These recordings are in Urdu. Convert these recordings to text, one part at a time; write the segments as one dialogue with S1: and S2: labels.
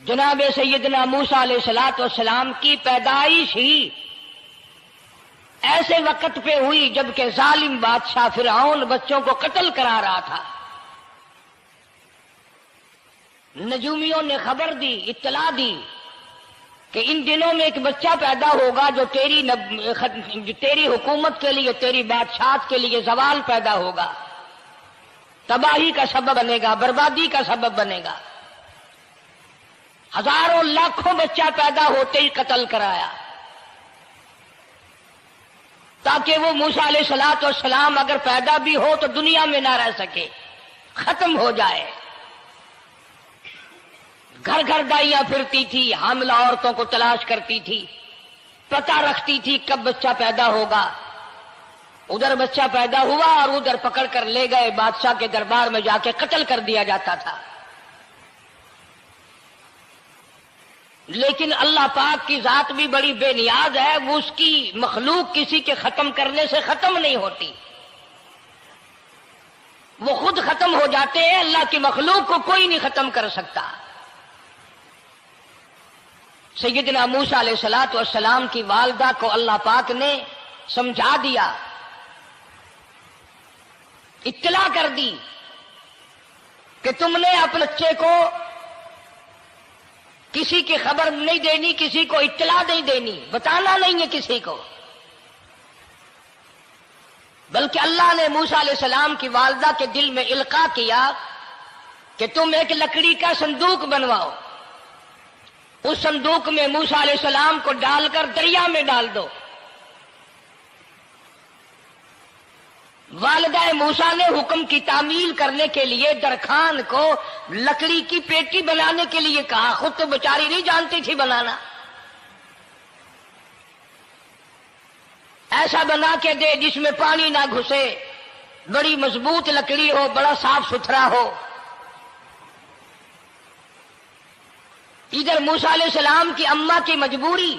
S1: جناب سیدنا موسیٰ علیہ الصلوۃ والسلام کی پیدائش ہی ایسے وقت پہ ہوئی جبکہ ظالم بادشاہ فرعون بچوں کو قتل کرا رہا تھا۔ نجومیوں نے خبر دی، اطلاع دی کہ ان دنوں میں ایک بچہ پیدا ہوگا جو تیری حکومت کے لیے، تیری بادشاہت کے لیے زوال پیدا ہوگا، تباہی کا سبب بنے گا، بربادی کا سبب بنے گا۔ ہزاروں لاکھوں بچہ پیدا ہوتے ہی قتل کرایا تاکہ وہ موسیٰ علیہ الصلوۃ والسلام اگر پیدا بھی ہو تو دنیا میں نہ رہ سکے، ختم ہو جائے۔ گھر گھر دائیاں پھرتی تھی، حاملہ عورتوں کو تلاش کرتی تھی، پتہ رکھتی تھی کب بچہ پیدا ہوگا۔ ادھر بچہ پیدا ہوا اور ادھر پکڑ کر لے گئے، بادشاہ کے دربار میں جا کے قتل کر دیا جاتا تھا۔ لیکن اللہ پاک کی ذات بھی بڑی بے نیاز ہے، وہ اس کی مخلوق کسی کے ختم کرنے سے ختم نہیں ہوتی، وہ خود ختم ہو جاتے ہیں۔ اللہ کی مخلوق کو کوئی نہیں ختم کر سکتا۔ سیدنا موسیٰ علیہ الصلوۃ والسلام کی والدہ کو اللہ پاک نے سمجھا دیا، اطلاع کر دی کہ تم نے اپنے بچے کو کسی کی خبر نہیں دینی، کسی کو اطلاع نہیں دینی، بتانا نہیں ہے کسی کو، بلکہ اللہ نے موسیٰ علیہ السلام کی والدہ کے دل میں القاء کیا کہ تم ایک لکڑی کا صندوق بنواؤ، اس صندوق میں موسیٰ علیہ السلام کو ڈال کر دریا میں ڈال دو۔ والدہ موسیٰ نے حکم کی تعمیل کرنے کے لیے درخان کو لکڑی کی پیٹی بنانے کے لیے کہا، خود تو بیچاری نہیں جانتی تھی بنانا۔ ایسا بنا کے دے جس میں پانی نہ گھسے، بڑی مضبوط لکڑی ہو، بڑا صاف ستھرا ہو۔ ادھر موسیٰ علیہ السلام کی اماں کی مجبوری،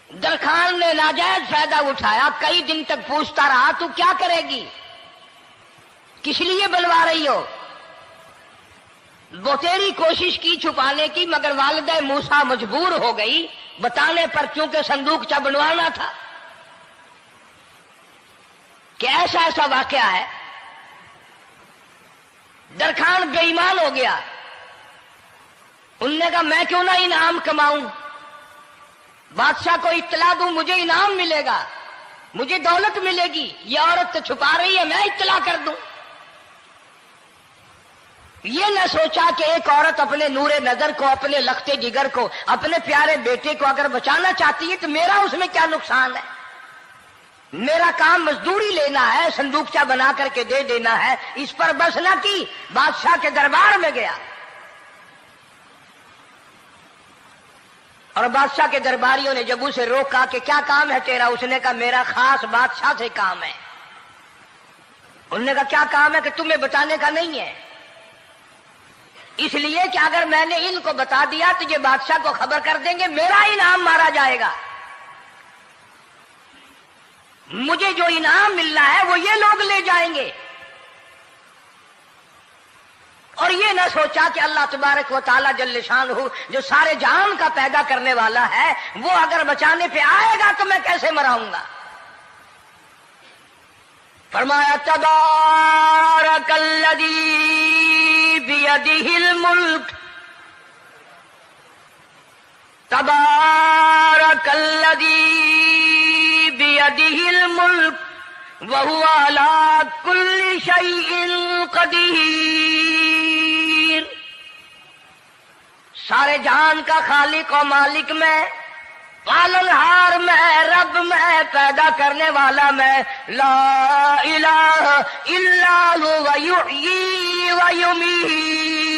S1: درخان نے ناجائز فائدہ اٹھایا، کئی دن تک پوچھتا رہا تو کیا کرے گی، کس لیے بنوا رہی ہو؟ وہ تیری کوشش کی چھپانے کی، مگر والدہ موسیٰ مجبور ہو گئی بتانے پر، کیونکہ صندوق چا بنوانا تھا۔ کہ ایسا واقعہ ہے، درخان بے ایمان ہو گیا۔ انہوں نے کہا میں کیوں نہ انعام کماؤں، بادشاہ کو اطلاع دوں، مجھے انعام ملے گا، مجھے دولت ملے گی، یہ عورت تو چھپا رہی ہے، میں اطلاع کر دوں۔ یہ نہ سوچا کہ ایک عورت اپنے نور نظر کو، اپنے لختے جگر کو، اپنے پیارے بیٹے کو اگر بچانا چاہتی ہے تو میرا اس میں کیا نقصان ہے، میرا کام مزدوری لینا ہے، صندوقچہ بنا کر کے دے دینا ہے۔ اس پر بس نہ کی، بادشاہ کے دربار میں گیا اور بادشاہ کے درباریوں نے جب اسے روکا کہ کیا کام ہے تیرا، اس نے کہا میرا خاص بادشاہ سے کام ہے۔ انہوں نے کہا کیا کام ہے؟ کہ تمہیں بتانے کا نہیں ہے، اس لیے کہ اگر میں نے ان کو بتا دیا تو یہ بادشاہ کو خبر کر دیں گے، میرا انعام مارا جائے گا، مجھے جو انعام ملنا ہے وہ یہ لوگ لے جائیں گے۔ اور یہ نہ سوچا کہ اللہ تبارک و تعالی جل شانہ جو سارے جہان کا پیدا کرنے والا ہے، وہ اگر بچانے پہ آئے گا تو میں کیسے مراؤں گا۔ فرمایا تبارک الذی بیدہ الملک، تبارک الذی بیدہ الملک وَهُوَ عَلَىٰ كُلِّ شَيْءٍ قَدِيرٌ۔ سارے جہان کا خالق و مالک میں، پالنہار میں، رب میں، پیدا کرنے والا میں، لا الہ الا هو یحیی و یمیت،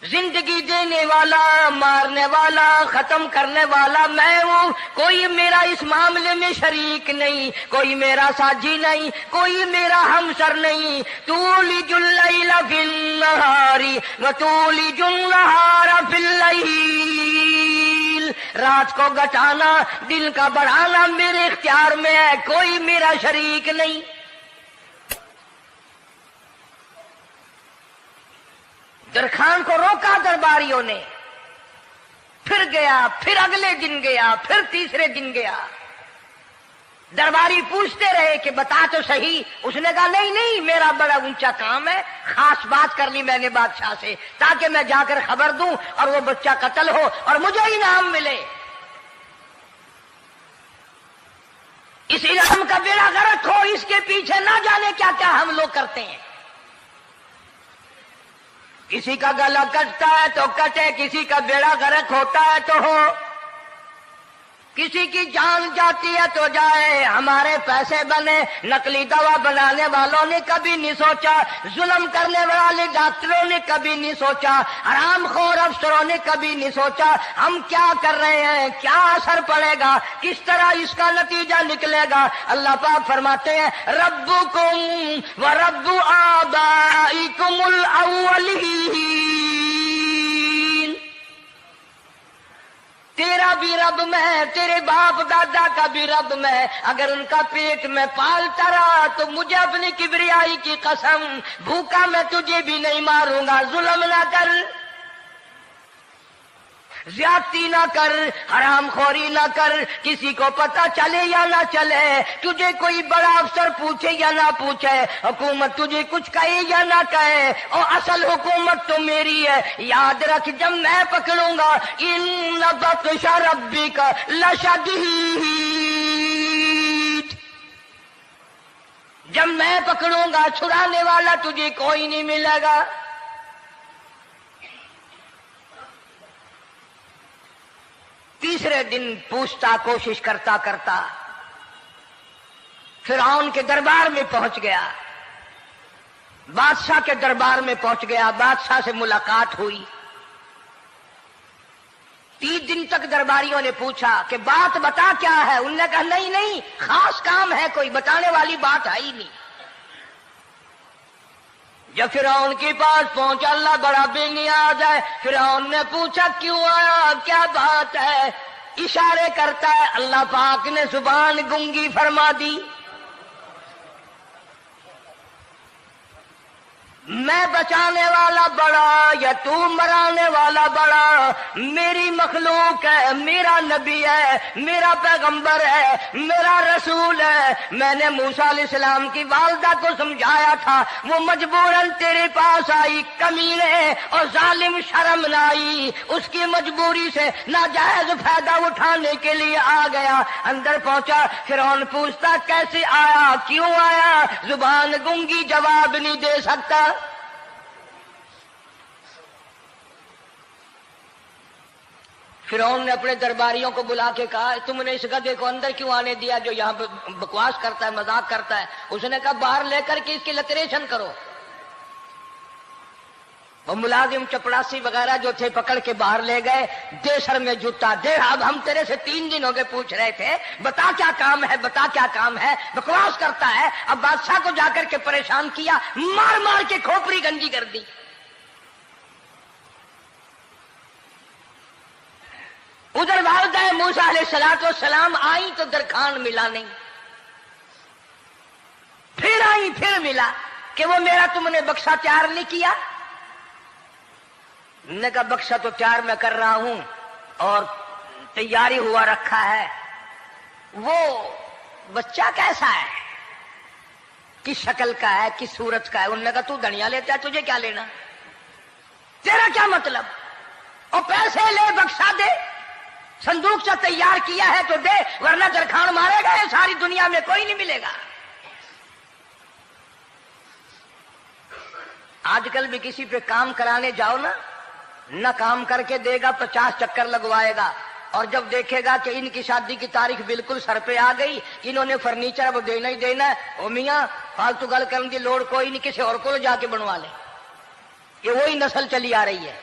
S1: زندگی دینے والا، مارنے والا، ختم کرنے والا میں ہوں، کوئی میرا اس معاملے میں شریک نہیں، کوئی میرا ساجی نہیں، کوئی میرا ہمسر نہیں۔ تولج اللیل فی النہار وتولج النہار فی اللیل، رات کو گھٹانا، دن کا بڑھانا میرے اختیار میں ہے، کوئی میرا شریک نہیں۔ درخان کو روکا درباریوں نے، پھر گیا، پھر اگلے دن گیا، پھر تیسرے دن گیا۔ درباری پوچھتے رہے کہ بتا تو صحیح۔ اس نے کہا نہیں نہیں، میرا بڑا اونچا کام ہے، خاص بات کر لی میں نے بادشاہ سے تاکہ میں جا کر خبر دوں اور وہ بچہ قتل ہو اور مجھے انعام ملے۔ اس علم کا بیڑا غرق ہو، اس کے پیچھے نہ جانے کیا کیا ہم لوگ کرتے ہیں۔ کسی کا گلا کٹتا ہے تو کٹے، کسی کا بیڑا غرق ہوتا ہے تو ہو، کسی کی جان جاتی ہے تو جائے، ہمارے پیسے بنے۔ نقلی دوا بنانے والوں نے کبھی نہیں سوچا، ظلم کرنے والے ڈاکٹروں نے کبھی نہیں سوچا، حرام خور افسروں نے کبھی نہیں سوچا ہم کیا کر رہے ہیں، کیا اثر پڑے گا، کس طرح اس کا نتیجہ نکلے گا۔ اللہ پاک فرماتے ہیں ربکم و رب آبائکم الاولین، تیرا بھی رب میں، تیرے باپ دادا کا بھی رب میں، اگر ان کا پیٹ میں پالتا رہا تو مجھے اپنی کبریائی کی قسم، بھوکا میں تجھے بھی نہیں ماروں گا۔ ظلم نہ کر، زیادتی نہ کر، حرام خوری نہ کر، کسی کو پتہ چلے یا نہ چلے، تجھے کوئی بڑا افسر پوچھے یا نہ پوچھے، حکومت تجھے کچھ کہے یا نہ کہے، اور اصل حکومت تو میری ہے۔ یاد رکھ جب میں پکڑوں گا، ان بطش ربک لشدید، جب میں پکڑوں گا چھڑانے والا تجھے کوئی نہیں ملے گا۔ تیسرے دن پوچھتا، کوشش کرتا کرتا فرعون کے دربار میں پہنچ گیا، بادشاہ کے دربار میں پہنچ گیا، بادشاہ سے ملاقات ہوئی۔ 3 دن تک درباریوں نے پوچھا کہ بات بتا کیا ہے، انہوں نے کہا نہیں نہیں، خاص کام ہے، کوئی بتانے والی بات ہے ہی نہیں۔ جب فرعون کے پاس پہنچا، اللہ بڑا بے نیاز ہے، فرعون نے پوچھا کیوں آیا، کیا بات ہے، اشارے کرتا ہے، اللہ پاک نے زبان گنگی فرما دی۔ میں بچانے والا بڑا یا تو مرانے والا بڑا، میری مخلوق ہے، میرا نبی ہے، میرا پیغمبر ہے، میرا رسول ہے۔ میں نے موسیٰ علیہ السلام کی والدہ کو سمجھایا تھا، وہ مجبوراً تیرے پاس آئی، کمینے اور ظالم شرم نہ آئی، اس کی مجبوری سے ناجائز فائدہ اٹھانے کے لیے آ گیا۔ اندر پہنچا، فرعون پوچھتا کیسے آیا، کیوں آیا، زبان گنگی جواب نہیں دے سکتا۔ فرعون نے اپنے درباریوں کو بلا کے کہا تم نے اس گدھے کو اندر کیوں آنے دیا جو یہاں پہ بکواس کرتا ہے، مذاق کرتا ہے؟ اس نے کہا باہر لے کر کے اس کی لتریشن کرو۔ وہ ملازم چپڑاسی وغیرہ جو تھے پکڑ کے باہر لے گئے، دے سر میں جوتا دے، اب ہم تیرے سے 3 دن ہو گئے پوچھ رہے تھے، بتا کیا کام ہے، بتا کیا کام ہے، بکواس کرتا ہے۔ اب بادشاہ کو جا کر کے پریشان کیا، مار مار کے کھوپڑی گنجی کر دی۔ ادھر والدہ موسیٰ علیہ السلام آئی تو درخان ملا نہیں، پھر آئی پھر ملا کہ وہ میرا تم نے بکسا تیار نہیں کیا۔ نے کہا بکسا تو تیار میں کر رہا ہوں اور تیاری ہوا رکھا ہے، وہ بچہ کیسا ہے، کس شکل کا ہے، کس صورت کا ہے؟ انہوں نے کہا تو دنیا لیتا ہے، تجھے کیا لینا، تیرا کیا مطلب، اور پیسے لے بکسا دے، صندوق سے تیار کیا ہے تو دے، ورنہ درخان مارے گا، ساری دنیا میں کوئی نہیں ملے گا۔ آج کل بھی کسی پہ کام کرانے جاؤ نا، نہ کام کر کے دے گا، 50 چکر لگوائے گا، اور جب دیکھے گا کہ ان کی شادی کی تاریخ بالکل سر پہ آ گئی، انہوں نے فرنیچر وہ دینا ہی دینا ہے، او میاں فالتو گل کرنے کی لوڑ کوئی نہیں، کسی اور کو جا کے بنوا لے۔ یہ وہی نسل چلی آ رہی ہے،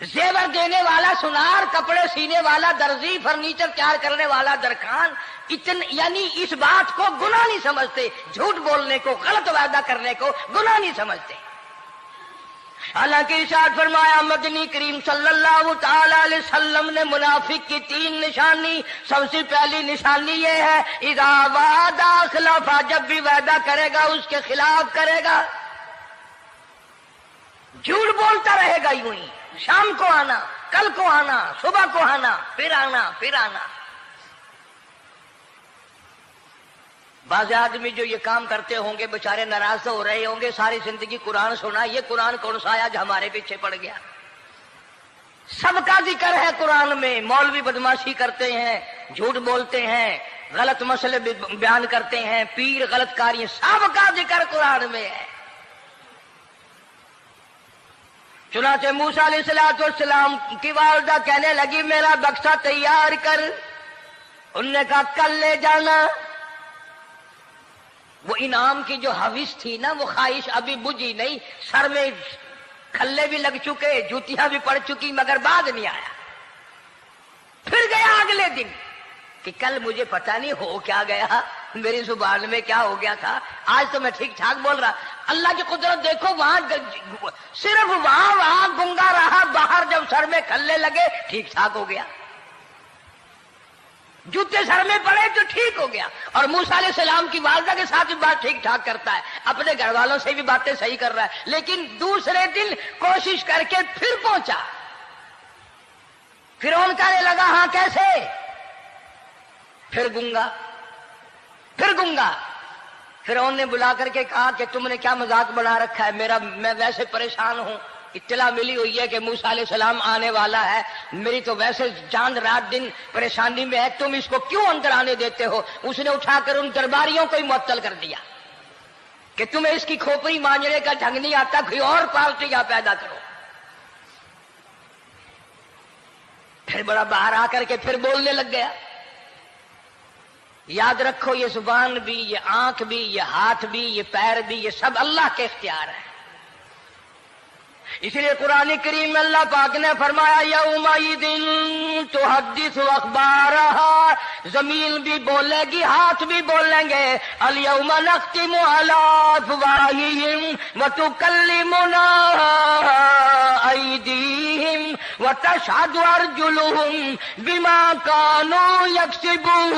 S1: زیور دینے والا سنار، کپڑے سینے والا درزی، فرنیچر تیار کرنے والا درخان، یعنی اس بات کو گناہ نہیں سمجھتے، جھوٹ بولنے کو، غلط وعدہ کرنے کو گناہ نہیں سمجھتے۔ حالانکہ ارشاد فرمایا مدنی کریم صلی اللہ تعالی علیہ وسلم نے منافق کی 3 نشانی، سب سے پہلی نشانی یہ ہے اذا وعد اخلف، جب بھی وعدہ کرے گا اس کے خلاف کرے گا۔ جھوٹ بولتا رہے گا یوں ہی، شام کو آنا، کل کو آنا، صبح کو آنا، پھر آنا پھر آنا۔ بعض آدمی جو یہ کام کرتے ہوں گے بےچارے ناراض ہو رہے ہوں گے، ساری زندگی قرآن سنا، یہ قرآن کون سا آیا جو ہمارے پیچھے پڑ گیا؟ سب کا ذکر ہے قرآن میں۔ مولوی بدماشی کرتے ہیں، جھوٹ بولتے ہیں، غلط مسئلے بیان کرتے ہیں، پیر غلط کاری، سب کا ذکر قرآن میں ہے۔ چنانچہ موسیٰ علیہ السلام کی والدہ کہنے لگی میرا بکسا تیار کر، انہوں نے کہا کل لے جانا۔ وہ انعام کی جو حوث تھی نا، وہ خواہش ابھی بجھی نہیں، سر میں کھلے بھی لگ چکے، جوتیاں بھی پڑ چکی، مگر بعد نہیں آیا۔ پھر گیا اگلے دن کہ کل مجھے پتہ نہیں ہو کیا گیا، میری زبان میں کیا ہو گیا تھا، آج تو میں ٹھیک ٹھاک بول رہا۔ اللہ کی قدرت دیکھو، وہاں صرف وہاں گنگا رہا، باہر جب سر میں کھلے لگے ٹھیک ٹھاک ہو گیا، جوتے سر میں پڑے تو ٹھیک ہو گیا۔ اور موسیٰ علیہ السلام کی والدہ کے ساتھ بھی بات ٹھیک ٹھاک کرتا ہے، اپنے گھر والوں سے بھی باتیں صحیح کر رہا ہے، لیکن دوسرے دن کوشش کر کے پھر پہنچا۔ فرعون کہنے لگا ہاں کیسے؟ پھر گنگا، پھر گنگا۔ فرعون نے بلا کر کے کہا کہ تم نے کیا مذاق بنا رکھا ہے، میں ویسے پریشان ہوں، اطلاع ملی ہوئی ہے کہ موسیٰ علیہ السلام آنے والا ہے، میری تو ویسے چاند رات دن پریشانی میں ہے، تم اس کو کیوں اندر آنے دیتے ہو؟ اس نے اٹھا کر ان درباریوں کو ہی معطل کر دیا کہ تمہیں اس کی کھوپڑی مانجنے کا ڈھنگ نہیں آتا، کوئی اور پارٹی یا پیدا کرو۔ پھر بڑا باہر آ کر کے پھر بولنے لگ گیا۔ یاد رکھو یہ زبان بھی، یہ آنکھ بھی، یہ ہاتھ بھی، یہ پیر بھی، یہ سب اللہ کے اختیار ہے۔ اس لیے قرآن کریم میں اللہ پاک نے فرمایا یومئذ تحدث اخبارہا، زمین بھی بولے گی، ہاتھ بھی بولیں گے، الیوم نختم علی افواہہم وتکلمنا ایدیہم وتشہد ارجلہم بما کانوا یکسبون۔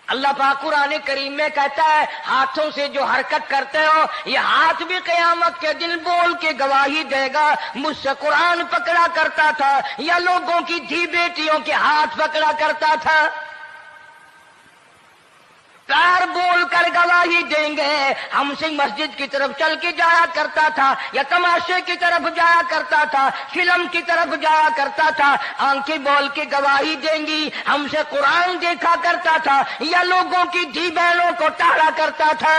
S1: اللہ پاک قرآن کریم میں کہتا ہے ہاتھوں سے جو حرکت کرتے ہو، یہ ہاتھ بھی قیامت کے دن بول کے گواہی دے گا مجھ سے قرآن پکڑا کرتا تھا یا لوگوں کی دھی بیٹیوں کے ہاتھ پکڑا کرتا تھا۔ پیر بول کر گواہی دیں گے ہم سے مسجد کی طرف چل کے جایا کرتا تھا یا تماشے کی طرف جایا کرتا تھا، فلم کی طرف جایا کرتا تھا، آنکھیں بول کے گواہی دیں گی ہم سے قرآن دیکھا کرتا تھا یا لوگوں کی دھی بہنوں کو ٹالا کرتا تھا۔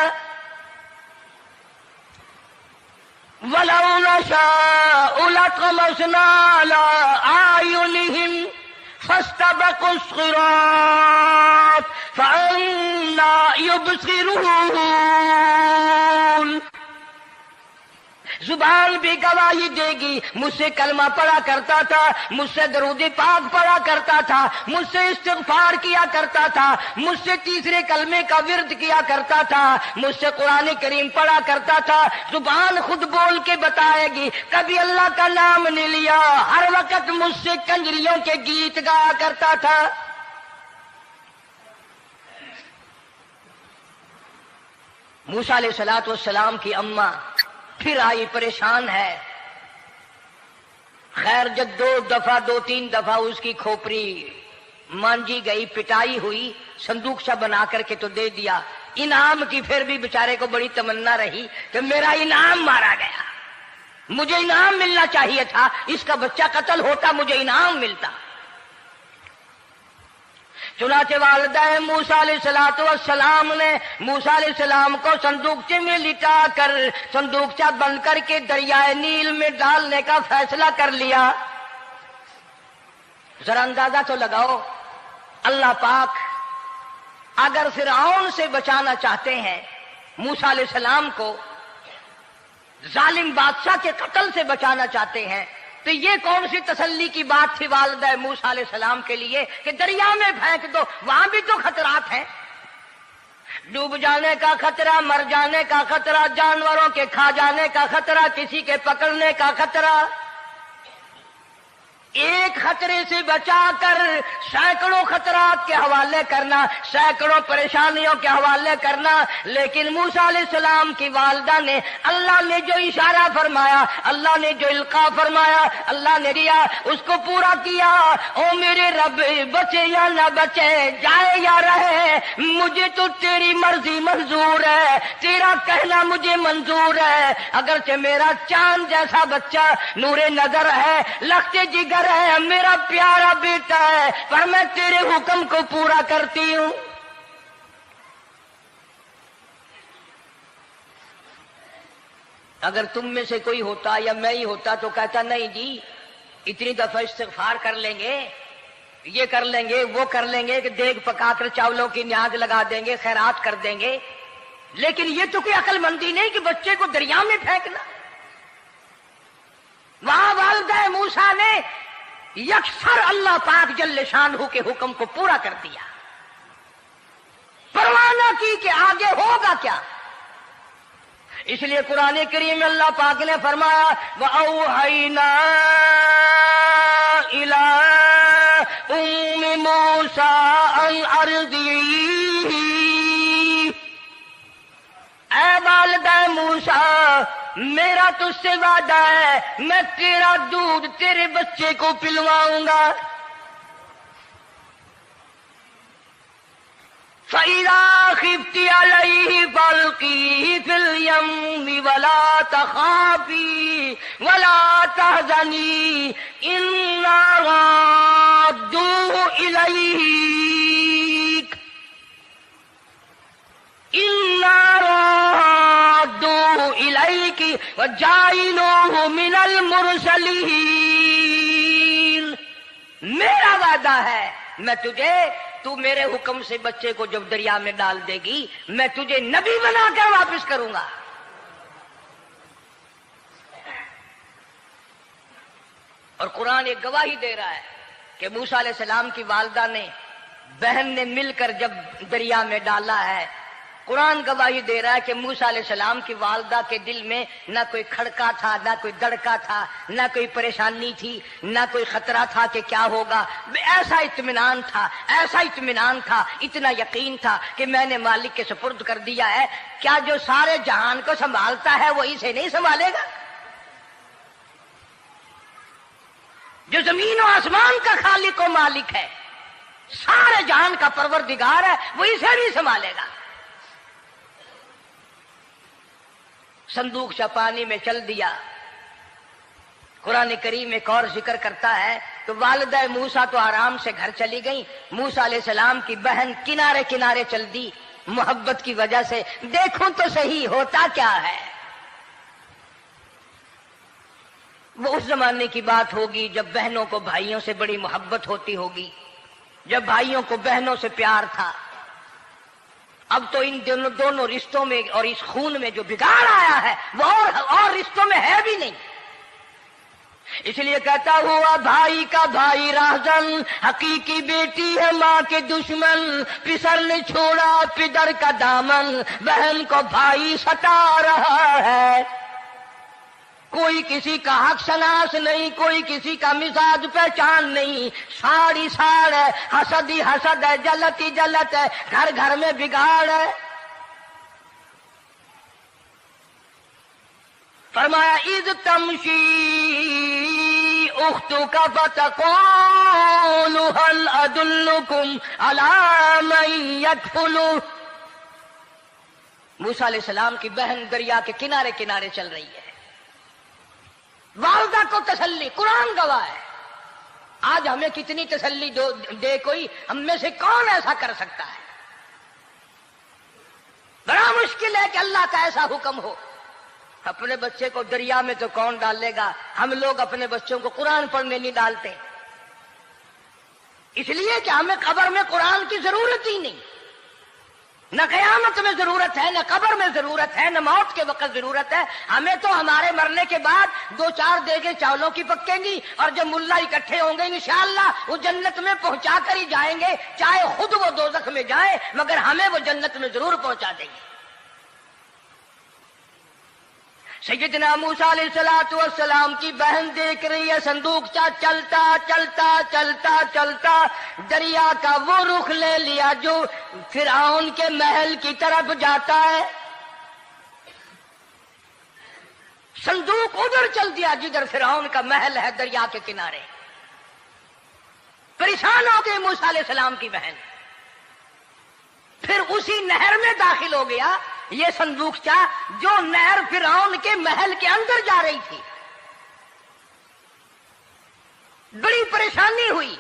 S1: وَلَوْ نَشَاءُ لَطَمَسْنَا عَلَىٰ أَعْيُنِهِمْ فَاسْتَبَقُوا الصِّرَاطَ فَأَنَّىٰ يُبْصِرُونَ۔ زبان بھی گواہی دے گی، مجھ سے کلمہ پڑھا کرتا تھا، مجھ سے درود پاک پڑھا کرتا تھا، مجھ سے استغفار کیا کرتا تھا، مجھ سے تیسرے کلمے کا ورد کیا کرتا تھا، مجھ سے قرآن کریم پڑھا کرتا تھا۔ زبان خود بول کے بتائے گی، کبھی اللہ کا نام نہیں لیا، ہر وقت مجھ سے کنجریوں کے گیت گایا کرتا تھا۔ موسیٰ علیہ السلام کی اماں پھر آئی، پریشان ہے۔ خیر جب دو تین دفعہ اس کی کھوپڑی مانجی گئی، پٹائی ہوئی، صندوق بنا کر کے تو دے دیا۔ انعام کی پھر بھی بیچارے کو بڑی تمنا رہی کہ میرا انعام مارا گیا، مجھے انعام ملنا چاہیے تھا، اس کا بچہ قتل ہوتا مجھے انعام ملتا۔ چنانچہ والدہ موسیٰ علیہ السلام نے موسیٰ علیہ السلام کو صندوقچے میں لٹا کر صندوقچہ بند کر کے دریائے نیل میں ڈالنے کا فیصلہ کر لیا۔ ذرا اندازہ تو لگاؤ، اللہ پاک اگر فرعون سے بچانا چاہتے ہیں، موسیٰ علیہ السلام کو ظالم بادشاہ کے قتل سے بچانا چاہتے ہیں، تو یہ کون سی تسلی کی بات تھی والدہ موسیٰ علیہ السلام کے لیے کہ دریا میں پھینک دو، وہاں بھی تو خطرات ہیں، ڈوب جانے کا خطرہ، مر جانے کا خطرہ، جانوروں کے کھا جانے کا خطرہ، کسی کے پکڑنے کا خطرہ۔ ایک خطرے سے بچا کر سینکڑوں خطرات کے حوالے کرنا، سینکڑوں پریشانیوں کے حوالے کرنا۔ لیکن موسیٰ علیہ السلام کی والدہ نے اللہ نے جو اشارہ فرمایا، اللہ نے جو القاء فرمایا، اللہ نے دیا، اس کو پورا کیا۔ او میرے رب، بچے یا نہ بچے، جائے یا رہے، مجھے تو تیری مرضی منظور ہے، تیرا کہنا مجھے منظور ہے۔ اگرچہ میرا چاند جیسا بچہ نور نظر ہے، لخت جگر ہے، میرا پیارا بیٹا ہے، پر میں تیرے حکم کو پورا کرتی ہوں۔ اگر تم میں سے کوئی ہوتا یا میں ہی ہوتا تو کہتا نہیں جی اتنی دفعہ استغفار کر لیں گے، یہ کر لیں گے، وہ کر لیں گے، کہ دیگ پکا کر چاولوں کی نیاز لگا دیں گے، خیرات کر دیں گے۔ لیکن یہ تو کوئی عقل مندی نہیں کہ بچے کو دریا میں پھینکنا۔ وہاں والدہ موسیٰ نے یکسر اللہ پاک جل شانہ کے حکم کو پورا کر دیا، پرواہ نہ کی کہ آگے ہوگا کیا۔ اس لیے قرآن کریم میں اللہ پاک نے فرمایا وَأَوْحَيْنَا إِلَىٰ أُمِّ مُوسَىٰ أَنْ أَرْضِعِيهِ، اے والدہ موسیٰ، میرا تجھ سے وعدہ ہے میں تیرا دودھ تیرے بچے کو پلواؤں گا۔ فَإِذَا خِفْتِ عَلَيْهِ فَأَلْقِيهِ فِي الْيَمِّ وَلَا تَخَافِي وَلَا تَحْزَنِي إِنَّا رَادُّوهُ إِلَيْكَ وَجَاعِلُوهُ مِنَ الْمُرْسَلِينَ۔ میرا وعدہ ہے میں تجھے، تو میرے حکم سے بچے کو جب دریا میں ڈال دے گی، میں تجھے نبی بنا کر واپس کروں گا۔ اور قرآن ایک گواہی دے رہا ہے کہ موسیٰ علیہ السلام کی والدہ نے، بہن نے مل کر جب دریا میں ڈالا ہے، قرآن گواہی دے رہا ہے کہ موسیٰ علیہ السلام کی والدہ کے دل میں نہ کوئی کھڑکا تھا، نہ کوئی دڑکا تھا، نہ کوئی پریشانی تھی، نہ کوئی خطرہ تھا کہ کیا ہوگا۔ ایسا اطمینان تھا، ایسا اطمینان تھا، اتنا یقین تھا کہ میں نے مالک کے سپرد کر دیا ہے، کیا جو سارے جہان کو سنبھالتا ہے وہ اسے نہیں سنبھالے گا؟ جو زمین و آسمان کا خالق و مالک ہے، سارے جہان کا پروردگار ہے، وہ اسے نہیں سنبھالے گا۔ صندوق سے پانی میں چل دیا۔ قرآن کریم ایک اور ذکر کرتا ہے تو والدہ موسیٰ تو آرام سے گھر چلی گئی، موسیٰ علیہ السلام کی بہن کنارے کنارے چل دی محبت کی وجہ سے، دیکھوں تو صحیح ہوتا کیا ہے۔ وہ اس زمانے کی بات ہوگی جب بہنوں کو بھائیوں سے بڑی محبت ہوتی ہوگی، جب بھائیوں کو بہنوں سے پیار تھا۔ اب تو ان دونوں رشتوں میں اور اس خون میں جو بگاڑ آیا ہے وہ اور رشتوں میں ہے بھی نہیں۔ اس لیے کہتا ہوا بھائی کا بھائی راہزن، حقیقی بیٹی ہے ماں کے دشمن، پسر نے چھوڑا پدر کا دامن، بہن کو بھائی ستا رہا ہے۔ کوئی کسی کا حق شناس نہیں، کوئی کسی کا مزاج پہچان نہیں، ساڑی ساڑ ہے، حسد ہی حسد ہے، جلت ہی جلت ہے، گھر گھر میں بگاڑ ہے۔ فرمایا اذ تمشی اختک فتقول هل ادلکم علی من یکفلہ۔ موسیٰ علیہ السلام کی بہن دریا کے کنارے کنارے چل رہی ہے، والدہ کو تسلی، قرآن گواہ ہے۔ آج ہمیں کتنی تسلی دے کوئی، ہم میں سے کون ایسا کر سکتا ہے؟ بڑا مشکل ہے کہ اللہ کا ایسا حکم ہو۔ اپنے بچے کو دریا میں تو کون ڈالے گا؟ ہم لوگ اپنے بچوں کو قرآن پڑھنے نہیں ڈالتے، اس لیے کہ ہمیں قبر میں قرآن کی ضرورت ہی نہیں، نہ قیامت میں ضرورت ہے، نہ قبر میں ضرورت ہے، نہ موت کے وقت ضرورت ہے۔ ہمیں تو ہمارے مرنے کے بعد 2-4 دیگیں چاولوں کی پکیں گی، اور جب ملا اکٹھے ہوں گے انشاءاللہ وہ جنت میں پہنچا کر ہی جائیں گے، چاہے خود وہ دوزخ میں جائیں، مگر ہمیں وہ جنت میں ضرور پہنچا دیں گے۔ سیدنا موسیٰ علیہ السلام کی بہن دیکھ رہی ہے صندوقچہ چلتا چلتا چلتا چلتا دریا کا وہ رخ لے لیا جو فرعون کے محل کی طرف جاتا ہے. صندوق ادھر چل دیا جدھر فرعون کا محل ہے دریا کے کنارے. پریشان ہو گئی موسیٰ علیہ السلام کی بہن. پھر اسی نہر میں داخل ہو گیا یہ صندوقچہ جو نہر فرعون کے محل کے اندر جا رہی تھی. بڑی پریشانی ہوئی.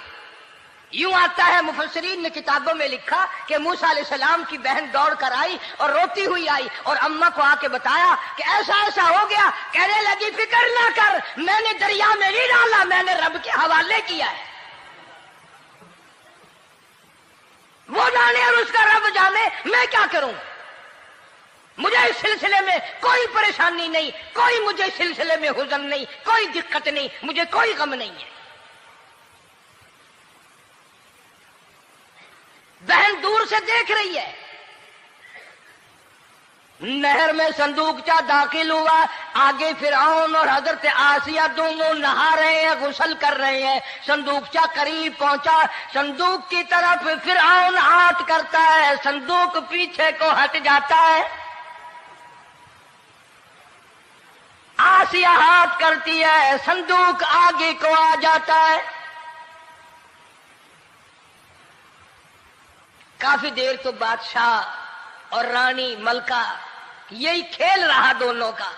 S1: یوں آتا ہے مفسرین نے کتابوں میں لکھا کہ موسیٰ علیہ السلام کی بہن دوڑ کر آئی اور روتی ہوئی آئی اور اماں کو آ کے بتایا کہ ایسا ایسا ہو گیا. کہنے لگی فکر نہ کر، میں نے دریا میں نہیں ڈالا، میں نے رب کے حوالے کیا ہے. وہ جانے اور اس کا رب جانے، میں کیا کروں. مجھے اس سلسلے میں کوئی پریشانی نہیں، کوئی مجھے اس سلسلے میں حزن نہیں، کوئی دقت نہیں، مجھے کوئی غم نہیں ہے. بہن دور سے دیکھ رہی ہے. نہر میں صندوقچہ داخل ہوا. آگے فرعون اور حضرت آسیہ دونوں نہا رہے ہیں، غسل کر رہے ہیں. صندوقچہ قریب پہنچا. صندوق کی طرف فرعون ہاتھ کرتا ہے، صندوق پیچھے کو ہٹ جاتا ہے. آسیہ ہاتھ کرتی ہے، صندوق آگے کو آ جاتا ہے. کافی دیر تو بادشاہ اور رانی ملکہ یہی کھیل رہا دونوں کا.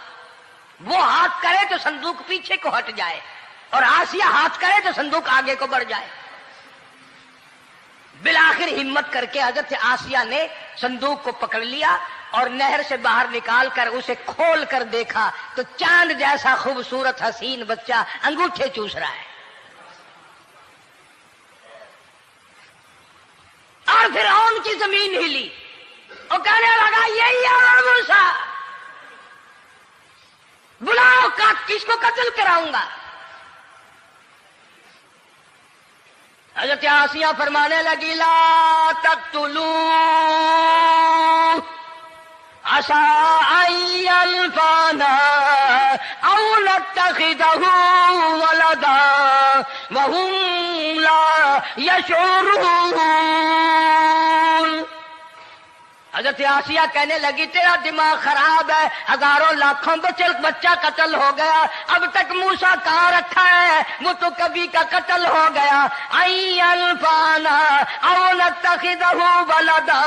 S1: وہ ہاتھ کرے تو صندوق پیچھے کو ہٹ جائے اور آسیہ ہاتھ کرے تو صندوق آگے کو بڑھ جائے. بالآخر ہمت کر کے حضرت آسیہ نے صندوق کو پکڑ لیا اور نہر سے باہر نکال کر اسے کھول کر دیکھا تو چاند جیسا خوبصورت حسین بچہ انگوٹھے چوس رہا ہے. اور فرعون کی زمین ہلی اور کہنے لگا یہی ہے موسیٰ، بلاؤ کس کو قتل کراؤں گا. حضرت آسیہ فرمانے لگی لا تقتلوا عسى أن ينفعنا أو نتخذه ولدا وهم لا يشعرون. حضرت آسیہ کہنے لگی تیرا دماغ خراب ہے، ہزاروں لاکھوں بچہ قتل ہو گیا، اب تک موسیٰ کہاں رکھا ہے، وہ تو کبھی کا قتل ہو گیا. الفانا او نتخذہ ولدا،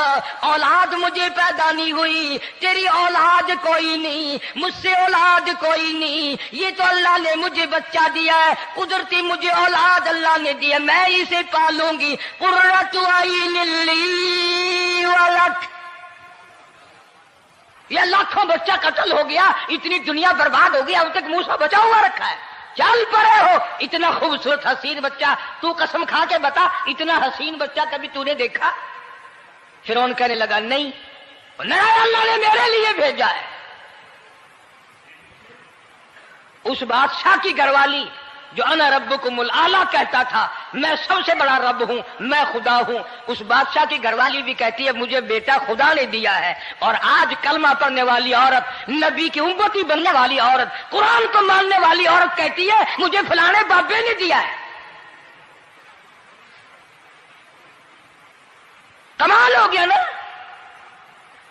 S1: اولاد مجھے پیدا نہیں ہوئی، تیری اولاد کوئی نہیں، مجھ سے اولاد کوئی نہیں، یہ تو اللہ نے مجھے بچہ دیا ہے، قدرتی مجھے اولاد اللہ نے دیا، میں اسے پالوں گی. قرۃ عین لی ولک، یہ لاکھوں بچہ قتل ہو گیا، اتنی دنیا برباد ہو گئی، اب تک موسیٰ بچا ہوا رکھا ہے. چل پڑے ہو، اتنا خوبصورت حسین بچہ، تو قسم کھا کے بتا اتنا حسین بچہ کبھی تو نے دیکھا؟ فرعون کہنے لگا نہیں، اللہ نے میرے لیے بھیجا ہے. اس بادشاہ کی گھر والی جو انا ربکم الاعلی کہتا تھا، میں سب سے بڑا رب ہوں، میں خدا ہوں، اس بادشاہ کی گھر والی بھی کہتی ہے مجھے بیٹا خدا نے دیا ہے. اور آج کلمہ پڑھنے والی عورت، نبی کی امتی بننے والی عورت، قرآن کو ماننے والی عورت کہتی ہے مجھے فلانے بابے نے دیا ہے. کمال ہو گیا نا.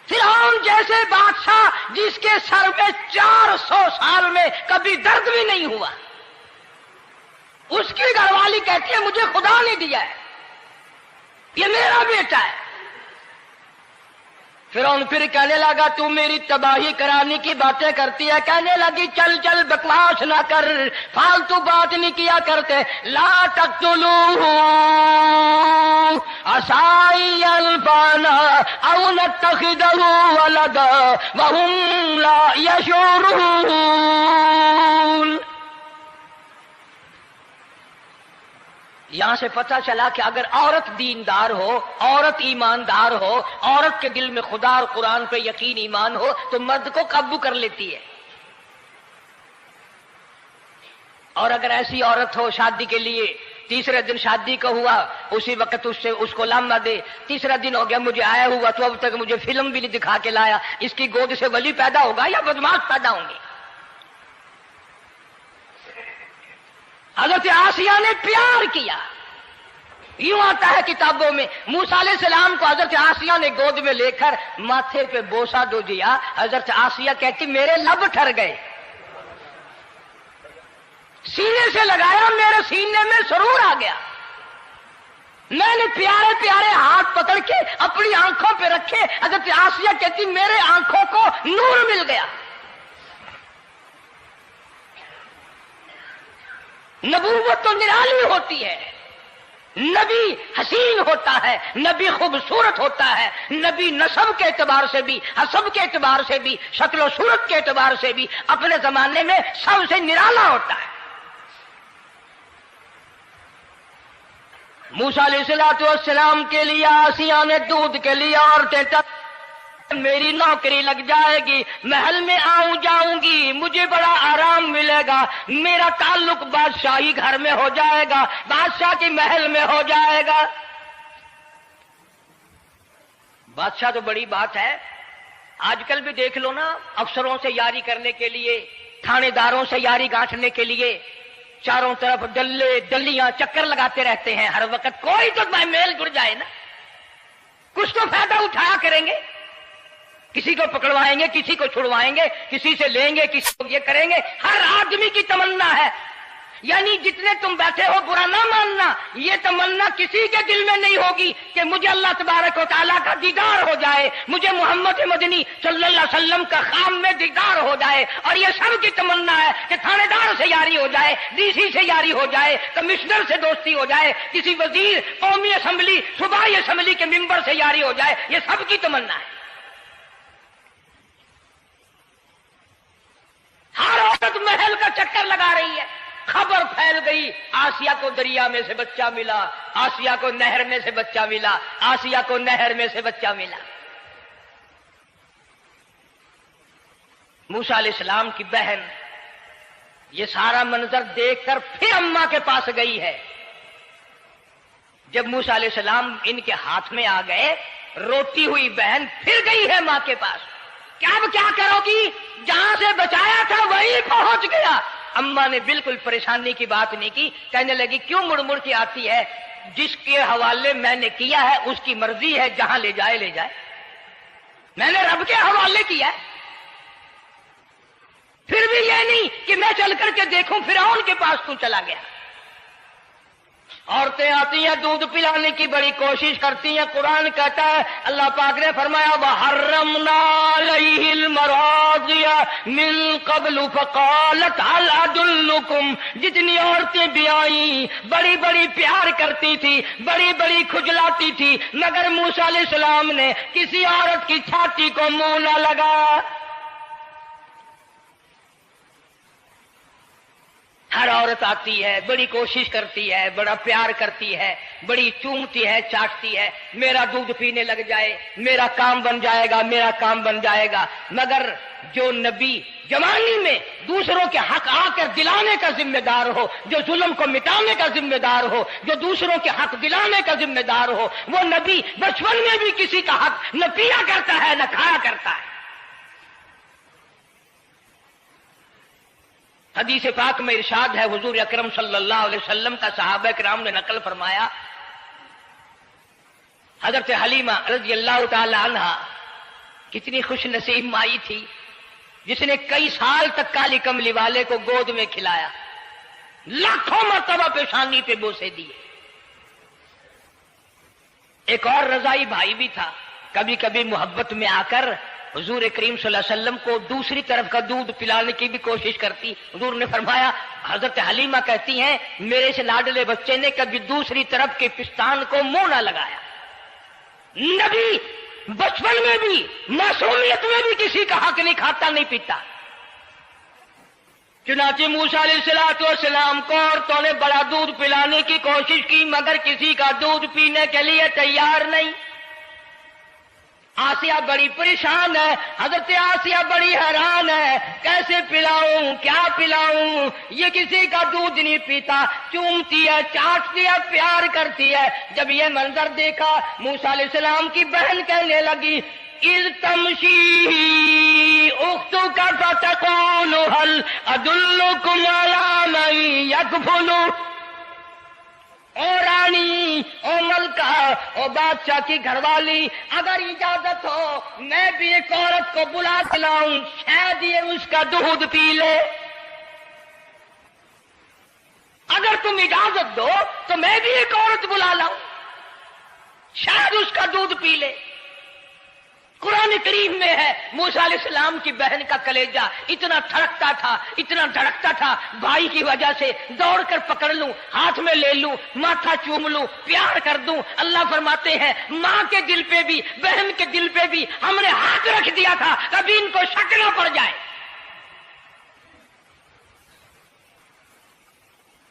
S1: فرعون جیسے بادشاہ جس کے سر میں 400 سال میں کبھی درد بھی نہیں ہوا، اس کی گھر والی کہتی ہے مجھے خدا نے دیا ہے، یہ میرا بیٹا ہے. فرعون پھر کہنے لگا تو میری تباہی کرانے کی باتیں کرتی ہے. کہنے لگی چل چل بکواس نہ کر، فالتو بات نہیں کیا کرتے. لا تقتلوہ عسى أن ينفعنا أو نتخذه ولدا وهم لا يشعرون. یہاں سے پتہ چلا کہ اگر عورت دیندار ہو، عورت ایماندار ہو، عورت کے دل میں خدا اور قرآن پہ یقین ایمان ہو تو مرد کو قابو کر لیتی ہے. اور اگر ایسی عورت ہو شادی کے لیے، تیسرے دن شادی کا ہوا اسی وقت اس کو لامہ دے، تیسرا دن ہو گیا مجھے آیا ہوا تو اب تک مجھے فلم بھی نہیں دکھا کے لایا، اس کی گود سے ولی پیدا ہوگا یا بدماش پیدا ہوں گے؟ حضرت آسیہ نے پیار کیا. یوں آتا ہے کتابوں میں موسیٰ علیہ السلام کو حضرت آسیہ نے گود میں لے کر ماتھے پہ بوسہ دو دیا. حضرت آسیہ کہتی میرے لب ٹھر گئے. سینے سے لگایا, میرے سینے میں سرور آ گیا. میں نے پیارے پیارے ہاتھ پکڑ کے اپنی آنکھوں پہ رکھے. حضرت آسیہ کہتی میرے آنکھوں کو نور مل گیا. نبوت تو نرالی ہوتی ہے, نبی حسین ہوتا ہے, نبی خوبصورت ہوتا ہے, نبی نسب کے اعتبار سے بھی, حسب کے اعتبار سے بھی, شکل و صورت کے اعتبار سے بھی اپنے زمانے میں سب سے نرالا ہوتا ہے. موسیٰ علیہ السلام کے لیے آسیہ نے دودھ کے لیے عورتیں میری نوکری لگ جائے گی, محل میں آؤں جاؤں گی, مجھے بڑا آرام ملے گا, میرا تعلق بادشاہی گھر میں ہو جائے گا, بادشاہ کی محل میں ہو جائے گا. بادشاہ تو بڑی بات ہے. آج کل بھی دیکھ لو نا, افسروں سے یاری کرنے کے لیے, تھانے داروں سے یاری گانٹھنے کے لیے چاروں طرف ڈلے ڈلیاں چکر لگاتے رہتے ہیں ہر وقت. کوئی تو میل جڑ جائے نا, کچھ تو فائدہ اٹھایا کریں گے. کسی کو پکڑوائیں گے, کسی کو چھڑوائیں گے, کسی سے لیں گے, کسی کو یہ کریں گے. ہر آدمی کی تمنا ہے, یعنی جتنے تم بیٹھے ہو برا نہ ماننا, یہ تمنا کسی کے دل میں نہیں ہوگی کہ مجھے اللہ تبارک و تعالیٰ کا دیدار ہو جائے, مجھے محمد مدنی صلی اللہ علیہ وسلم کا خام میں دیدار ہو جائے. اور یہ سب کی تمنا ہے کہ تھانے دار سے یاری ہو جائے, ڈی سی سے یاری ہو جائے, کمشنر سے دوستی ہو جائے, کسی وزیر, قومی اسمبلی, صوبائی اسمبلی کے ممبر سے یاری ہو جائے. یہ سب کی تمنا ہے. ہر عورت محل کا چکر لگا رہی ہے. خبر پھیل گئی, آسیہ کو دریا میں سے بچہ ملا, آسیہ کو نہر میں سے بچہ ملا, آسیہ کو نہر میں سے بچہ ملا. موسیٰ علیہ السلام کی بہن یہ سارا منظر دیکھ کر پھر اماں کے پاس گئی ہے. جب موسیٰ علیہ السلام ان کے ہاتھ میں آ گئے, روتی ہوئی بہن پھر گئی ہے ماں کے پاس. اب کیا کرو گی, جہاں سے بچایا تھا وہی پہنچ گیا. اماں نے بالکل پریشانی کی بات نہیں کی, کہنے لگی کیوں مڑ مڑ کے آتی ہے, جس کے حوالے میں نے کیا ہے اس کی مرضی ہے, جہاں لے جائے لے جائے. میں نے رب کے حوالے کیا ہے. پھر بھی یہ نہیں کہ میں چل کر کے دیکھوں فرعون کے پاس تو چلا گیا. عورتیں آتی ہیں دودھ پلانے کی بڑی کوشش کرتی ہیں. قرآن کہتا ہے, اللہ پاک نے فرمایا وَحَرَّمْنَا عَلَيْهِ الْمَرَاضِعَ مِن قَبْلُ فَقَالَتْ هَلْ أَدُلُّكُمْ. جتنی عورتیں بھی آئیں بڑی بڑی پیار کرتی تھی, بڑی بڑی کھجلاتی تھی, مگر موسیٰ علیہ السلام نے کسی عورت کی چھاتی کو منہ نہ لگا. ہر عورت آتی ہے, بڑی کوشش کرتی ہے, بڑا پیار کرتی ہے, بڑی چومتی ہے, چاٹتی ہے, میرا دودھ پینے لگ جائے, میرا کام بن جائے گا, میرا کام بن جائے گا. مگر جو نبی جوانی میں دوسروں کے حق آ کر دلانے کا ذمہ دار ہو, جو ظلم کو مٹانے کا ذمہ دار ہو, جو دوسروں کے حق دلانے کا ذمہ دار ہو, وہ نبی بچپن میں بھی کسی کا حق نہ پیا کرتا ہے نہ کھایا کرتا ہے. حدیث پاک میں ارشاد ہے, حضور اکرم صلی اللہ علیہ وسلم کا صحابہ کرام نے نقل فرمایا, حضرت حلیمہ رضی اللہ تعالی عنہا کتنی خوش نصیب مائی تھی جس نے کئی سال تک کالی کملی والے کو گود میں کھلایا, لاکھوں مرتبہ پیشانی پہ بوسے دیے. ایک اور رضائی بھائی بھی تھا, کبھی کبھی محبت میں آ کر حضور کریم صلی اللہ علیہ وسلم کو دوسری طرف کا دودھ پلانے کی بھی کوشش کرتی. حضور نے فرمایا, حضرت حلیمہ کہتی ہیں میرے سے لاڈلے بچے نے کبھی دوسری طرف کے پستان کو منہ نہ لگایا. نبی بچپن میں بھی معصومیت میں بھی کسی کا حق نہیں کھاتا نہیں پیتا. چنانچہ موسیٰ علیہ السلام کو عورتوں نے بڑا دودھ پلانے کی کوشش کی مگر کسی کا دودھ پینے کے لیے تیار نہیں. آسیہ بڑی پریشان ہے, حضرت آسیہ بڑی حیران ہے, کیسے پلاؤں, کیا پلاؤں, یہ کسی کا دودھ نہیں پیتا, چومتی ہے, چاٹتی ہے, پیار کرتی ہے. جب یہ منظر دیکھا موسیٰ علیہ السلام کی بہن کہنے لگی اِذْ تَمْشِي أُخْتُكَ فَتَقُولُ یکفل هل ادلکم علی من یکفل، او رانی، او ملکہ، او بادشاہ کی گھر والی، اگر اجازت ہو میں بھی ایک عورت کو بلا کے لاؤں، شاید یہ اس کا دودھ پی لے۔ اگر تم اجازت دو تو میں بھی ایک عورت بلا لاؤں، شاید اس کا دودھ پی لے۔ قرآن کریم میں ہے موسیٰ علیہ السلام کی بہن کا کلیجہ اتنا دھڑکتا تھا، اتنا دھڑکتا تھا، بھائی کی وجہ سے دوڑ کر پکڑ لوں، ہاتھ میں لے لوں، ماتھا چوم لوں، پیار کر دوں۔ اللہ فرماتے ہیں ماں کے دل پہ بھی، بہن کے دل پہ بھی ہم نے ہاتھ رکھ دیا تھا، کبھی ان کو شک نہ پڑ جائے۔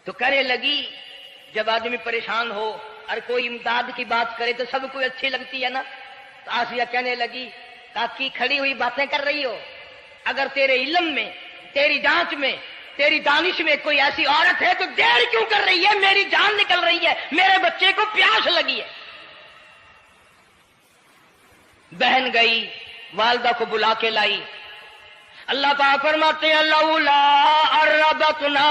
S1: تو کہنے لگی، جب آدمی پریشان ہو اور کوئی امداد کی بات کرے تو سب کو اچھی لگتی ہے نا، تو آسیہ کہنے لگی کاکی کھڑی ہوئی باتیں کر رہی ہو، اگر تیرے علم میں، تیری جانچ میں، تیری دانش میں کوئی ایسی عورت ہے تو دیر کیوں کر رہی ہے؟ میری جان نکل رہی ہے، میرے بچے کو پیاس لگی ہے۔ بہن گئی، والدہ کو بلا کے لائی۔ اللہ پاک فرماتے ہیں لولا اربتنا،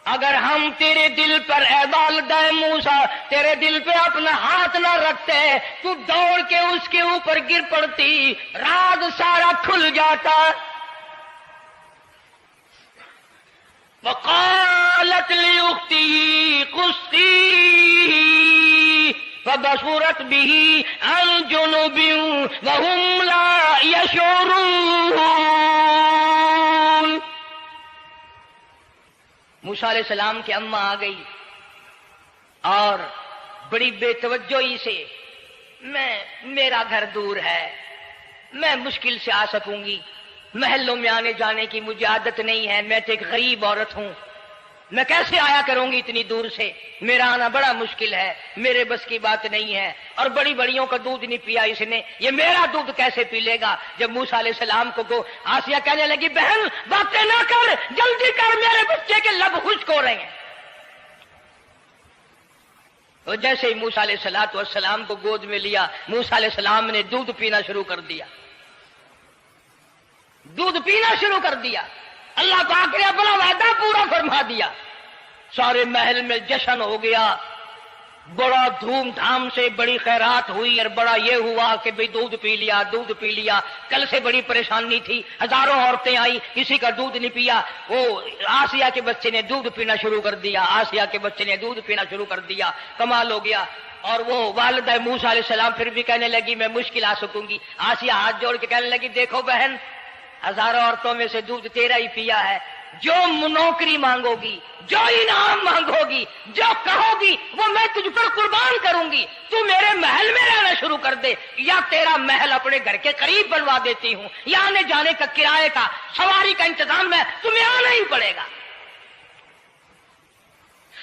S1: اگر ہم تیرے دل پر اے والدہ موسیٰ تیرے دل پہ اپنا ہاتھ نہ رکھتے تو دوڑ کے اس کے اوپر گر پڑتی، راز سارا کھل جاتا۔ وقالت لاختہ قصی فبصرت به عن جنب وهم لا يشعرون۔ موسیٰ علیہ السلام کی اماں آ گئی اور بڑی بے توجہی سے، میرا گھر دور ہے، میں مشکل سے آ سکوں گی، محلوں میں آنے جانے کی مجھے عادت نہیں ہے، میں تو ایک غریب عورت ہوں، میں کیسے آیا کروں گی اتنی دور سے، میرا آنا بڑا مشکل ہے، میرے بس کی بات نہیں ہے، اور بڑی بڑیوں کا دودھ نہیں پیا اس نے، یہ میرا دودھ کیسے پی لے گا؟ جب موسیٰ علیہ السلام کو آسیہ کہنے لگی بہن باتیں نہ کر، جلدی کر، میرے بچے کے لب خشک ہو رہے ہیں۔ تو جیسے ہی موسیٰ علیہ السلام کو گود میں لیا، موسیٰ علیہ السلام نے دودھ پینا شروع کر دیا، دودھ پینا شروع کر دیا۔ اللہ پاک نے اپنا وعدہ پورا فرما دیا، سارے محل میں جشن ہو گیا، بڑا دھوم دھام سے بڑی خیرات ہوئی، اور بڑا یہ ہوا کہ بھئی دودھ پی لیا، دودھ پی لیا۔ کل سے بڑی پریشانی تھی، ہزاروں عورتیں آئی، کسی کا دودھ نہیں پیا۔ وہ آسیہ کے بچے نے دودھ پینا شروع کر دیا، آسیہ کے بچے نے دودھ پینا شروع کر دیا، کمال ہو گیا۔ اور وہ والدہ موسیٰ علیہ السلام پھر بھی کہنے لگی میں مشکل آ سکوں گی۔ آسیہ ہاتھ جوڑ کے کہنے لگی دیکھو بہن، ہزاروں عورتوں میں سے دودھ تیرا ہی پیا ہے، جو نوکری مانگو گی، جو انعام مانگو گی، جو کہو گی وہ میں تجھ پر قربان کروں گی، تو میرے محل میں رہنا شروع کر دے، یا تیرا محل اپنے گھر کے قریب بنوا دیتی ہوں، یا آنے جانے کا کرائے کا سواری کا انتظام ہے، تمہیں آنا ہی پڑے گا۔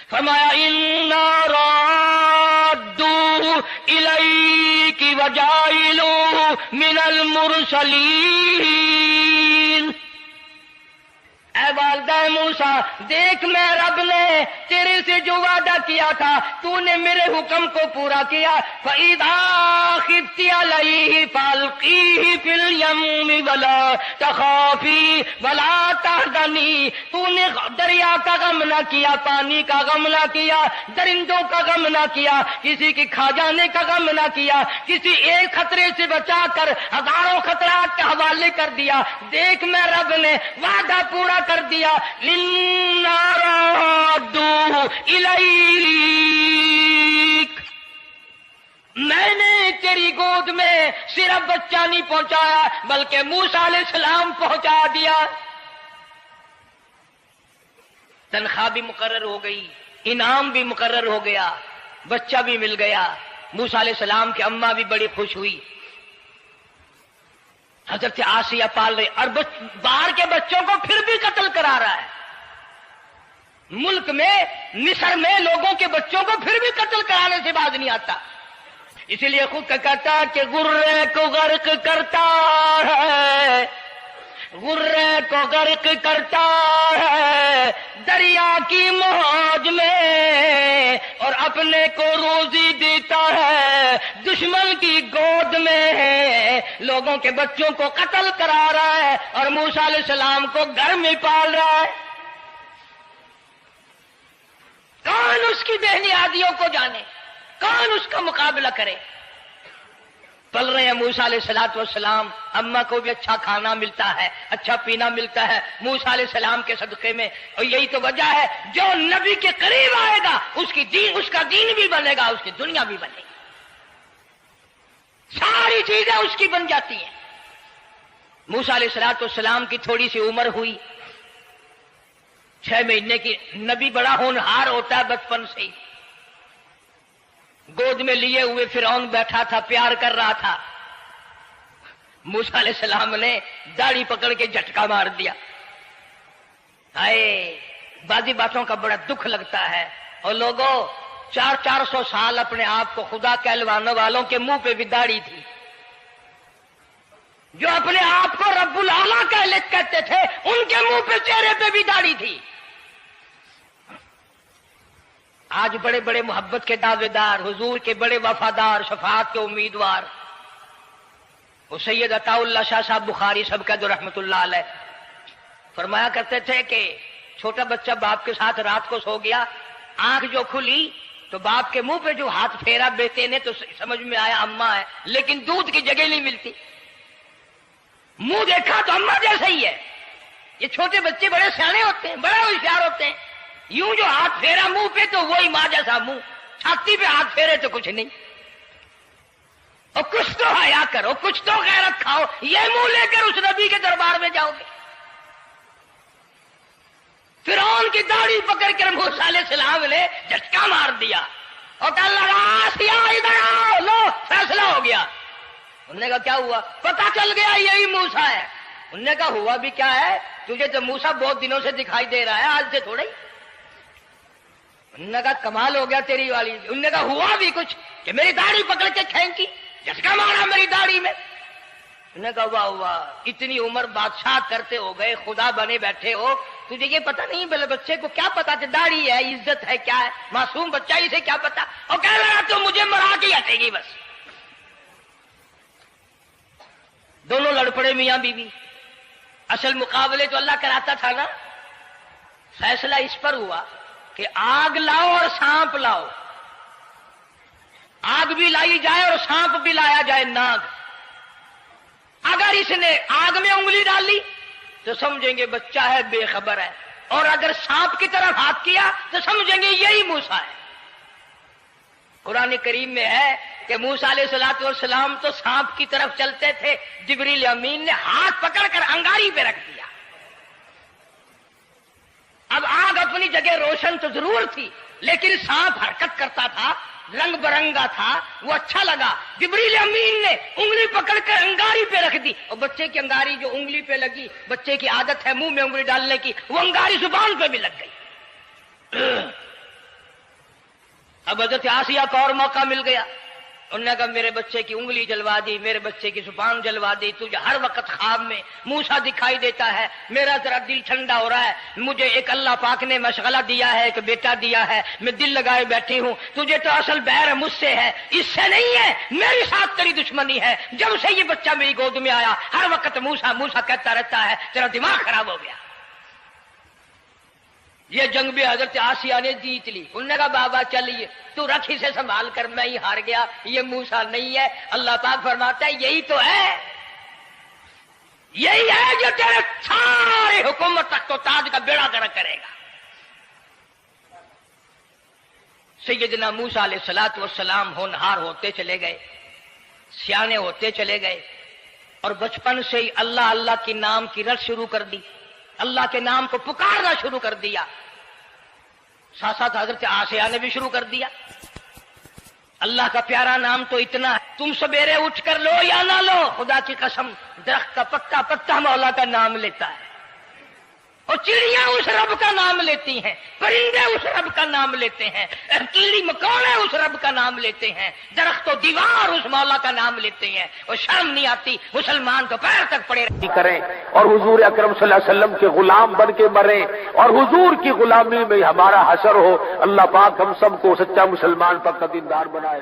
S1: فرمایا اِنَّا رَادُّوهُ إِلَيْكِ وَجَاعِلُوهُ مِنَ الْمُرْسَلِينَ۔ اے والدہ موسیٰ دیکھ، میں رب نے تیرے سے جو وعدہ کیا تھا تو نے میرے حکم کو پورا کیا۔ فَإِذَا خِفْتِ عَلَيْهِ فَأَلْقِيهِ فِي الْيَمِّ وَلَا تَخَافِي وَلَا تَحْزَنِي۔ تو نے دریا کا غم نہ کیا، پانی کا غم نہ کیا، درندوں کا غم نہ کیا، کسی کے کھا جانے کا غم نہ کیا، کسی ایک خطرے سے بچا کر ہزاروں خطرات کے حوالے کر دیا۔ دیکھ میں رب نے وعدہ پورا کر دیا۔ اِنَّا رَادُّوهُ إِلَيْكَ، میں نے تیری گود میں صرف بچہ نہیں پہنچایا بلکہ موسیٰ علیہ السلام پہنچا دیا۔ تنخواہ بھی مقرر ہو گئی، انعام بھی مقرر ہو گیا، بچہ بھی مل گیا۔ موسیٰ علیہ السلام کی اماں بھی بڑی خوش ہوئی۔ حضرت آسیہ پال رہے، اور باہر کے بچوں کو پھر بھی قتل کرا رہا ہے۔ ملک میں مصر میں لوگوں کے بچوں کو پھر بھی قتل کرانے سے باز نہیں آتا۔ اسی لیے خود کا کہتا ہے کہ غرے کو غرق کرتا ہے، غرے کو غرق کرتا ہے دریا کی موج میں، اور اپنے کو روزی دیتا ہے دشمن کی گود گود میں ہے، لوگوں کے بچوں کو قتل کرا رہا ہے اور موسیٰ علیہ السلام کو گھر میں پال رہا ہے۔ کون اس کی بےنیادیوں کو جانے، کون اس کا مقابلہ کرے؟ پل رہے ہیں موسیٰ علیہ السلام، اماں کو بھی اچھا کھانا ملتا ہے، اچھا پینا ملتا ہے موسیٰ علیہ السلام کے صدقے میں، اور یہی تو وجہ ہے جو نبی کے قریب آئے گا اس کا دین بھی بنے گا، اس کی دنیا بھی بنے گی، ساری چیزیں اس کی بن جاتی ہیں۔ موسیٰ علیہ السلام کی تھوڑی سی عمر ہوئی، 6 مہینے کی، نبی بڑا ہونہار ہوتا ہے بچپن سے ہی، گود میں لیے ہوئے فرعون بیٹھا تھا، پیار کر رہا تھا، موسیٰ علیہ السلام نے داڑھی پکڑ کے جھٹکا مار دیا۔ بعضی باتوں کا بڑا دکھ لگتا ہے، اور لوگوں 400 سال اپنے آپ کو خدا کہلوانے والوں کے منہ پہ بھی داڑھی تھی، جو اپنے آپ کو رب الاعلیٰ کہتے تھے ان کے منہ پہ چہرے پہ بھی داڑھی تھی۔ آج بڑے بڑے محبت کے دعوے دار، حضور کے بڑے وفادار، شفاعت کے امیدوار، وہ سید عطا اللہ شاہ صاحب بخاری سب کا جو رحمت اللہ علیہ فرمایا کرتے تھے کہ چھوٹا بچہ باپ کے ساتھ رات کو سو گیا، آنکھ جو کھلی تو باپ کے منہ پہ جو ہاتھ پھیرا بیٹے نے تو سمجھ میں آیا اماں ہے، لیکن دودھ کی جگہ نہیں ملتی، منہ دیکھا تو اماں جیسا ہی ہے۔ یہ چھوٹے بچے بڑے سیانے ہوتے ہیں، بڑے ہوشیار ہوتے ہیں، یوں جو ہاتھ پھیرا منہ پہ تو وہی ماں جیسا منہ، چھاتی پہ ہاتھ پھیرے تو کچھ نہیں۔ اور کچھ تو حیا کرو، کچھ تو غیرت کھاؤ، یہ منہ لے کر اس نبی کے دربار میں جاؤ گے؟ فرعون کی داڑھی پکڑ کر موسیٰ علیہ السلام نے جھٹکا مار دیا اور کہا لگا آسیہ ادھر آؤ، لو فیصلہ ہو گیا۔ انہوں نے کہا کیا ہوا؟ پتہ چل گیا یہی موسیٰ ہے۔ انہوں نے کہا ہوا بھی کیا ہے؟ تجھے تو موسیٰ بہت دنوں سے دکھائی دے رہا ہے، آج سے تھوڑا ہی۔ انہوں نے کہا کمال ہو گیا تیری والی۔ انہوں نے کہا ہوا بھی کچھ کہ میری داڑھی پکڑ کے کھینچی، جھٹکا مارا میری داڑھی میں۔ انہوں نے کہا واہ واہ، اتنی عمر بادشاہ کرتے ہو گئے، خدا بنے بیٹھے ہو، تجھے یہ پتہ نہیں؟ بلے بچے کو کیا پتا کہ داڑھی ہے، عزت ہے، کیا ہے؟ معصوم بچہ اسے کیا پتا؟ اور کہہ رہا تو مجھے مرا کے ہٹے گی بس۔ دونوں لڑ پڑے میاں بیوی۔ اصل مقابلے تو اللہ کراتا تھا نا۔ فیصلہ اس پر ہوا کہ آگ لاؤ اور سانپ لاؤ، آگ بھی لائی جائے اور سانپ بھی لایا جائے، ناگ۔ اگر اس نے آگ میں انگلی ڈالی تو سمجھیں گے بچہ ہے، بے خبر ہے، اور اگر سانپ کی طرف ہاتھ کیا تو سمجھیں گے یہی موسیٰ ہے۔ قرآن کریم میں ہے کہ موسیٰ علیہ السلام تو سانپ کی طرف چلتے تھے، جبریل امین نے ہاتھ پکڑ کر انگاری پہ رکھ دیا۔ اب آگ اپنی جگہ روشن تو ضرور تھی، لیکن سانپ حرکت کرتا تھا، رنگ برنگا تھا، وہ اچھا لگا۔ جبریل امین نے انگلی پکڑ کر انگاری پہ رکھ دی، اور بچے کی انگاری جو انگلی پہ لگی، بچے کی عادت ہے منہ میں انگلی ڈالنے کی، وہ انگاری زبان پہ بھی لگ گئی۔ اب حضرت آسیہ کو اور موقع مل گیا، انہوں نے کہا میرے بچے کی انگلی جلوا دی، میرے بچے کی زبان جلوا دی، تجھے ہر وقت خواب میں موسیٰ دکھائی دیتا ہے، میرا ذرا دل ٹھنڈا ہو رہا ہے، مجھے ایک اللہ پاک نے مشغلہ دیا ہے، ایک بیٹا دیا ہے، میں دل لگائے بیٹھی ہوں، تجھے تو اصل بیر مجھ سے ہے، اس سے نہیں ہے، میرے ساتھ تیری دشمنی ہے، جب سے یہ بچہ میری گود میں آیا ہر وقت موسیٰ موسیٰ کہتا رہتا ہے، تیرا دماغ خراب ہو گیا۔ یہ جنگ بھی حضرت آسیہ نے جیت لی۔ انہوں نے کہا بابا چلیے تو رکھ اسے سنبھال کر، میں ہی ہار گیا، یہ موسیٰ نہیں ہے۔ اللہ پاک فرماتا ہے یہی تو ہے، یہی ہے جو تیرے سارے حکومت تک تو تاج کا بیڑا گرک کرے گا۔ سیدنا موسیٰ علیہ السلام ہونہار ہوتے چلے گئے، سیانے ہوتے چلے گئے، اور بچپن سے ہی اللہ اللہ کی نام کی رٹ شروع کر دی، اللہ کے نام کو پکارنا شروع کر دیا۔ ساتھ ساتھ حضرت آسیہ نے بھی شروع کر دیا۔ اللہ کا پیارا نام تو اتنا ہے، تم سویرے اٹھ کر لو یا نہ لو، خدا کی قسم درخت کا پتا پتا مولا کا نام لیتا ہے، اور چڑیاں اس رب کا نام لیتی ہیں، پرندے اس رب کا نام لیتے ہیں، کیڑی مکوڑے اس رب کا نام لیتے ہیں، درخت و دیوار اس مولا کا نام لیتے ہیں، اور شرم نہیں آتی مسلمان تو پیر تک پڑے
S2: کریں اور حضور اکرم صلی اللہ علیہ وسلم کے غلام بن کے مریں، اور حضور کی غلامی میں ہمارا حشر ہو۔ اللہ پاک ہم سب کو سچا مسلمان پکا دیندار بنائے۔